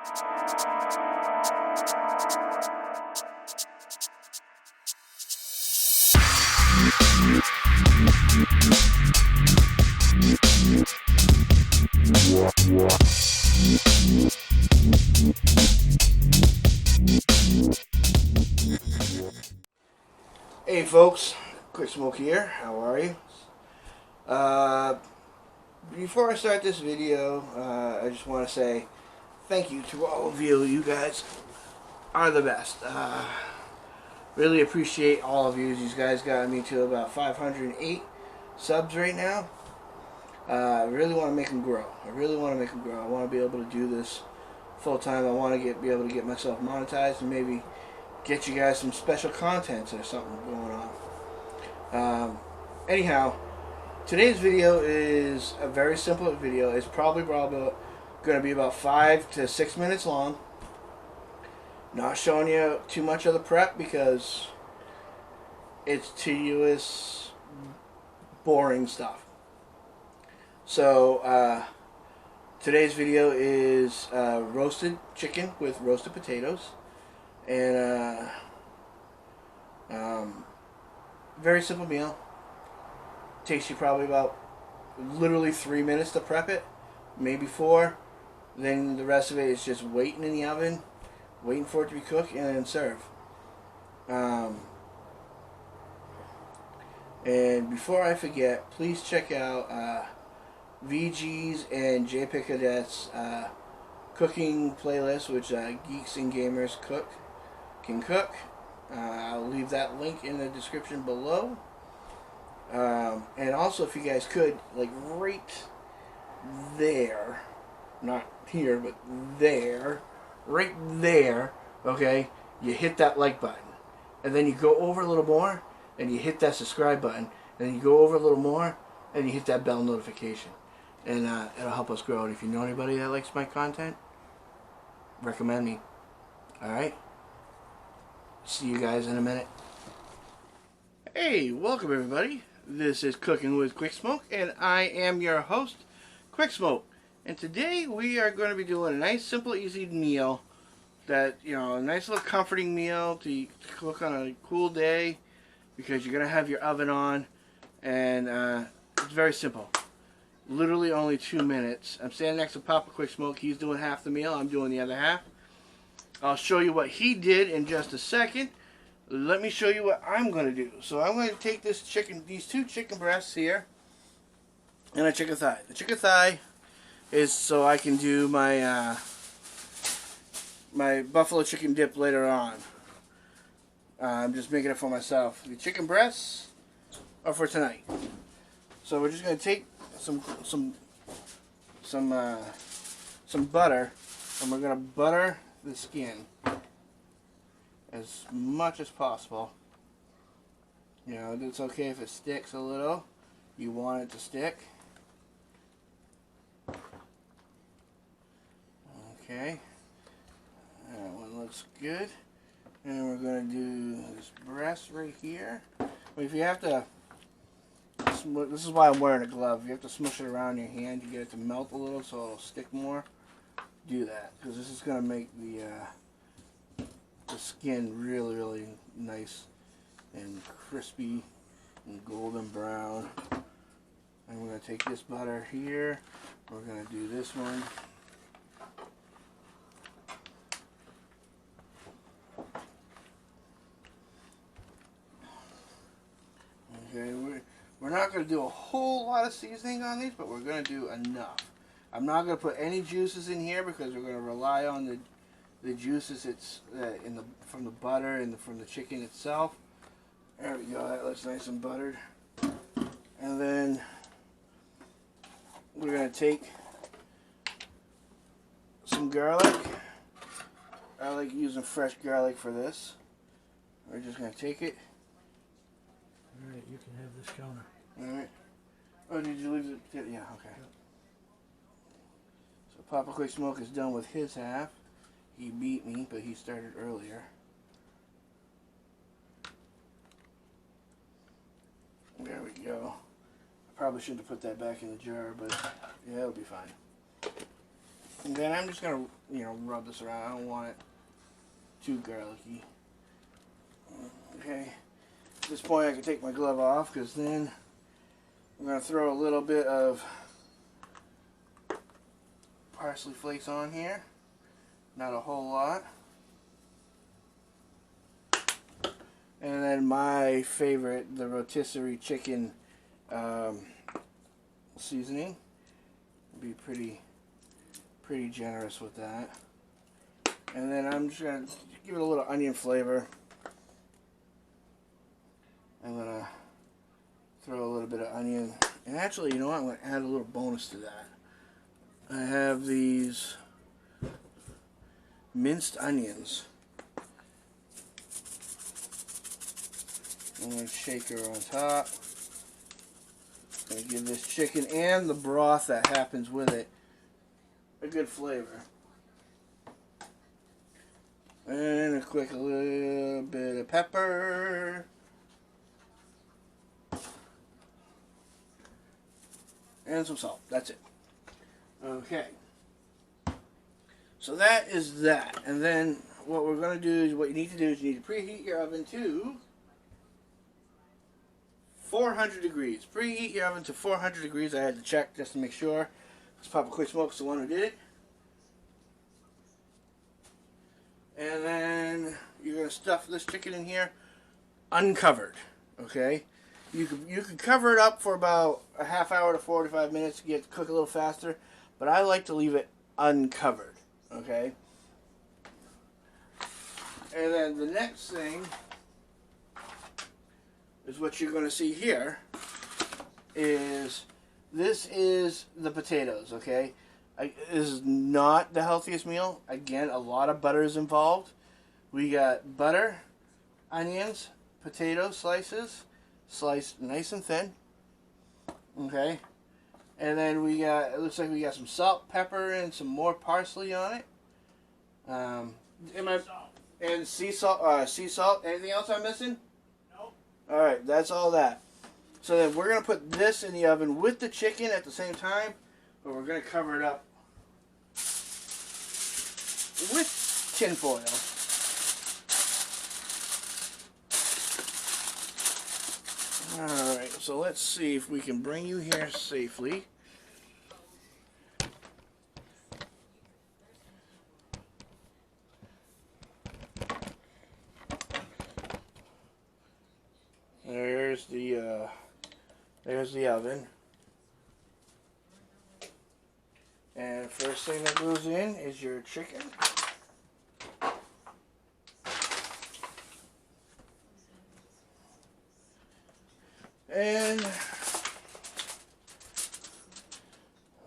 Hey folks, Quicksmoke here. How are you? Before I start this video, I just want to say thank you to all of you. You guys are the best. Really appreciate all of you. You guys got me to about 508 subs right now. I really want to make them grow. I want to be able to do this full time. I want to be able to get myself monetized and maybe get you guys some special content or something going on. Anyhow, today's video is a very simple video. It's probably going to be about 5 to 6 minutes long. Not showing you too much of the prep because it's tedious, boring stuff. So today's video is roasted chicken with roasted potatoes. And very simple meal. Takes you probably about literally 3 minutes to prep it, maybe 4. Then the rest of it is just waiting in the oven, waiting for it to be cooked, and then serve. And before I forget, please check out VG's and Japic Cadet's cooking playlist, which Geeks and Gamers can cook. I'll leave that link in the description below. And also, if you guys could, like right there, not here, but there, right there, okay, you hit that like button. And then you go over a little more, and you hit that subscribe button. And then you go over a little more, and you hit that bell notification. And it'll help us grow. And if you know anybody that likes my content, recommend me. Alright? See you guys in a minute. Hey, welcome everybody. This is Cooking with Quicksmoke, and I am your host, Quicksmoke. And today we are going to be doing a nice, simple, easy meal that, you know, a nice little comforting meal to cook on a cool day because you're going to have your oven on, and it's very simple. Literally only 2 minutes. I'm standing next to Papa Quicksmoke. He's doing half the meal. I'm doing the other half. I'll show you what he did in just a second. Let me show you what I'm going to do. So I'm going to take these 2 chicken breasts here, and a chicken thigh. The chicken thigh is so I can do my my buffalo chicken dip later on. I'm just making it for myself. The chicken breasts are for tonight. So we're just going to take some butter, and we're going to butter the skin as much as possible. You know, it's okay if it sticks a little. You want it to stick. Okay, that one looks good. And we're going to do this breast right here. If you have to, this is why I'm wearing a glove. You have to smush it around your hand to get it to melt a little so it'll stick more. Do that, because this is going to make the skin really, really nice and crispy and golden brown. And we're going to take this butter here. We're going to do this one. Okay, we're not going to do a whole lot of seasoning on these, but we're going to do enough. I'm not going to put any juices in here because we're going to rely on the juices from the butter and from the chicken itself. There we go. That looks nice and buttered. And then we're going to take some garlic. I like using fresh garlic for this. We're just going to take it. Alright, you can have this counter. Alright. Oh, did you leave it? Yeah, okay. So Papa Quicksmoke is done with his half. He beat me, but he started earlier. There we go. I probably shouldn't have put that back in the jar, but yeah, it'll be fine. And then I'm just gonna, rub this around. I don't want it too garlicky. Okay. At this point, I can take my glove off because then I'm gonna throw a little bit of parsley flakes on here. Not a whole lot. And then my favorite, the rotisserie chicken seasoning. Be pretty generous with that. And then I'm just gonna give it a little onion flavor. I'm gonna throw a little bit of onion. And actually, you know what? I'm gonna add a little bonus to that. I have these minced onions. I'm going to shake her on top. I'm going to give this chicken and the broth that happens with it a good flavor. And a quick little bit of pepper. And some salt. That's it. Okay. So that is that. And then what we're going to do is, what you need to do is you need to preheat your oven to 400 degrees. Preheat your oven to 400 degrees. I had to check just to make sure. Because Papa Quicksmoke's the one who did it. And then you're going to stuff this chicken in here uncovered. Okay? You could cover it up for about a half hour to 45 minutes to get it to cook a little faster. But I like to leave it uncovered. Okay? And then the next thing is what you're going to see here is this is the potatoes, okay? This is not the healthiest meal. Again, a lot of butter is involved. We got butter, onions, potato slices, sliced nice and thin, okay? And then we got, it looks like we got some salt, pepper, and some more parsley on it. And sea salt. Anything else I'm missing? Alright, that's all that. So then we're going to put this in the oven with the chicken at the same time, but we're going to cover it up with tin foil. Alright, so let's see if we can bring you here safely. There's the oven. And first thing that goes in is your chicken. And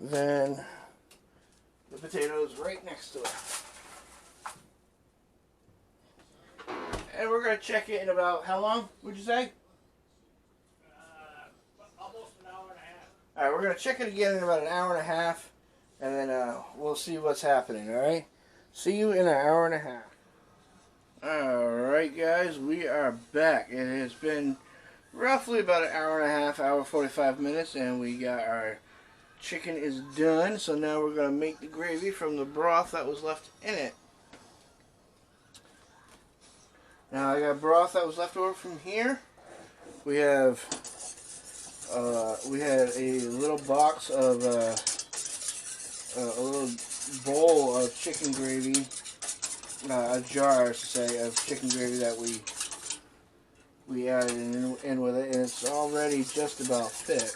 then the potatoes right next to it. And we're going to check it in about, how long would you say? Almost an hour and a half. Alright, we're going to check it again in about an hour and a half. And then we'll see what's happening, alright? See you in an hour and a half. Alright guys, we are back. It has been roughly about an hour and a half, hour 45 minutes. And we got our chicken is done. So now we're going to make the gravy from the broth that was left in it. Now I got broth that was left over from here. We have we had a little box of a little bowl of chicken gravy, a jar, I should say, of chicken gravy that we added in with it, and it's already just about thick.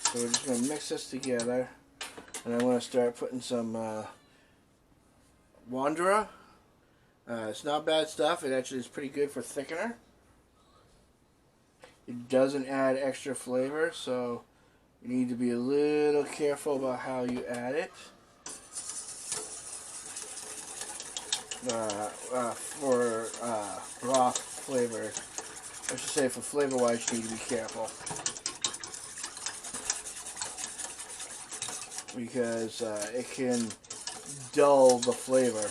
So we're just going to mix this together, and I'm going to start putting some Vaultgierl. It's not bad stuff. It actually is pretty good for thickener. It doesn't add extra flavor, so you need to be a little careful about how you add it. For broth flavor, I should say for flavor-wise, you need to be careful. Because it can dull the flavor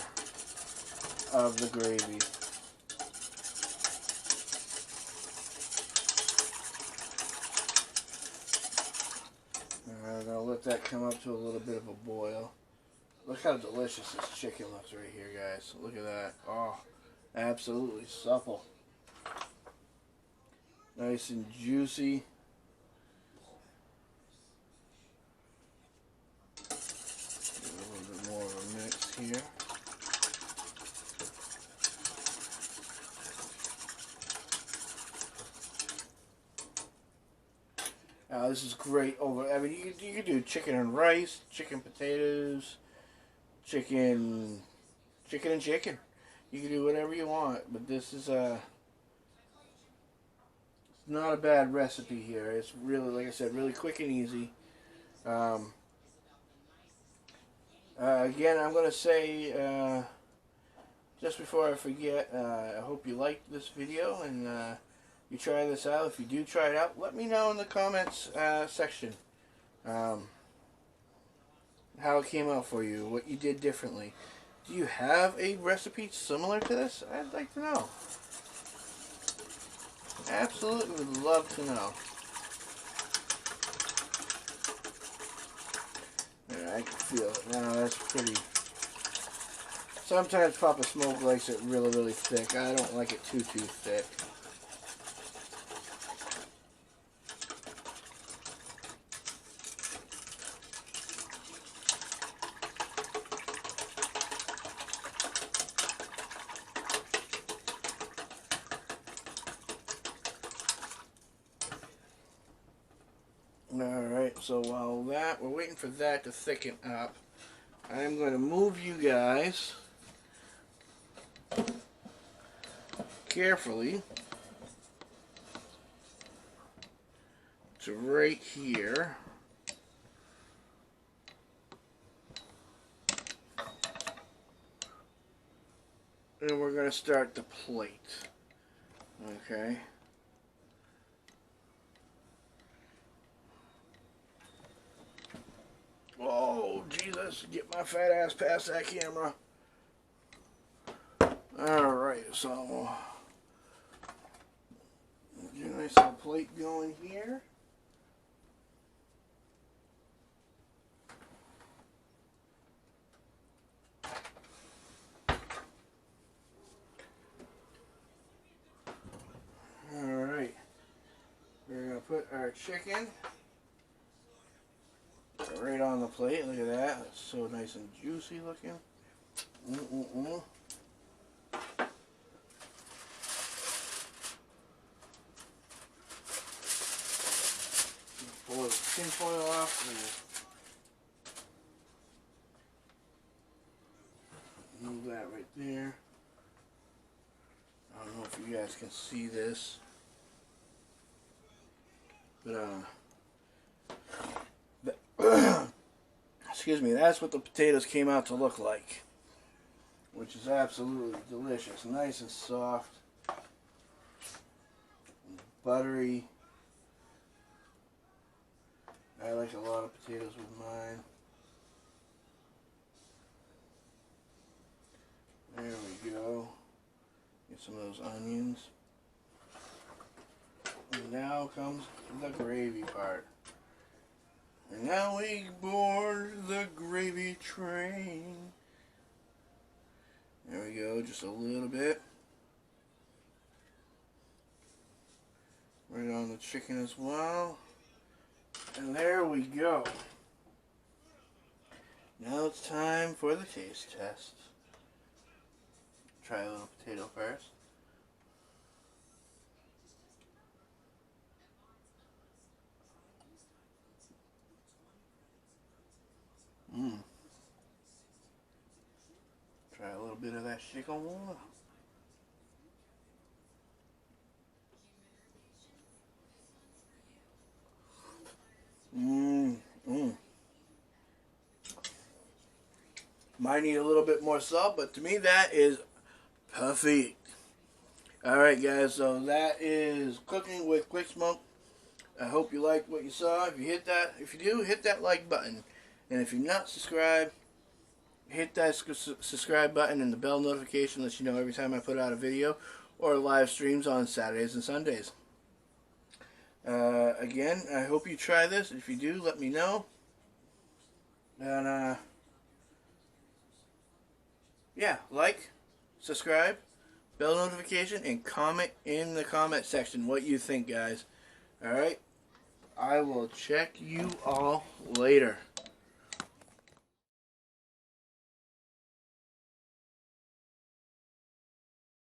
of the gravy. I'm going to let that come up to a little bit of a boil. Look how delicious this chicken looks right here, guys. Look at that. Oh, absolutely supple. Nice and juicy. Give it a little bit more of a mix here. This is great over. I mean, you can do chicken and rice, chicken potatoes, chicken and chicken. You can do whatever you want, but this is it's not a bad recipe here. It's really, like I said, really quick and easy. Again, I'm gonna say just before I forget, I hope you liked this video and you try this out. If you do try it out, let me know in the comments section how it came out for you, what you did differently. Do you have a recipe similar to this? I'd like to know. Absolutely would love to know. Yeah, I can feel it now. That's pretty. Sometimes Papa Smoke likes it really, really thick. I don't like it too thick. Alright, so while we're waiting for that to thicken up, I'm going to move you guys carefully to right here. And we're going to start the plate. Okay. Oh, Jesus, get my fat ass past that camera. Alright, so get a nice little plate going here. Alright, we're going to put our chicken right on the plate. Look at that. It's so nice and juicy looking. Pull the tin foil off and move that right there. I don't know if you guys can see this, but excuse me, that's what the potatoes came out to look like, which is absolutely delicious. Nice and soft, buttery. I like a lot of potatoes with mine. There we go. Get some of those onions. And now comes the gravy part. And now we board the gravy train. There we go, just a little bit. Right on the chicken as well. And there we go. Now it's time for the taste test. Try a little potato first. Try a little bit of that chicken. Might need a little bit more salt, but to me that is perfect. Alright guys, so that is cooking with Quicksmoke. I hope you liked what you saw. If you do, hit that like button. And if you're not subscribed, hit that subscribe button and the bell notification lets you know every time I put out a video or live streams on Saturdays and Sundays. Again, I hope you try this. If you do, let me know. And yeah, like, subscribe, bell notification, and comment in the comment section what you think, guys. Alright? I will check you all later.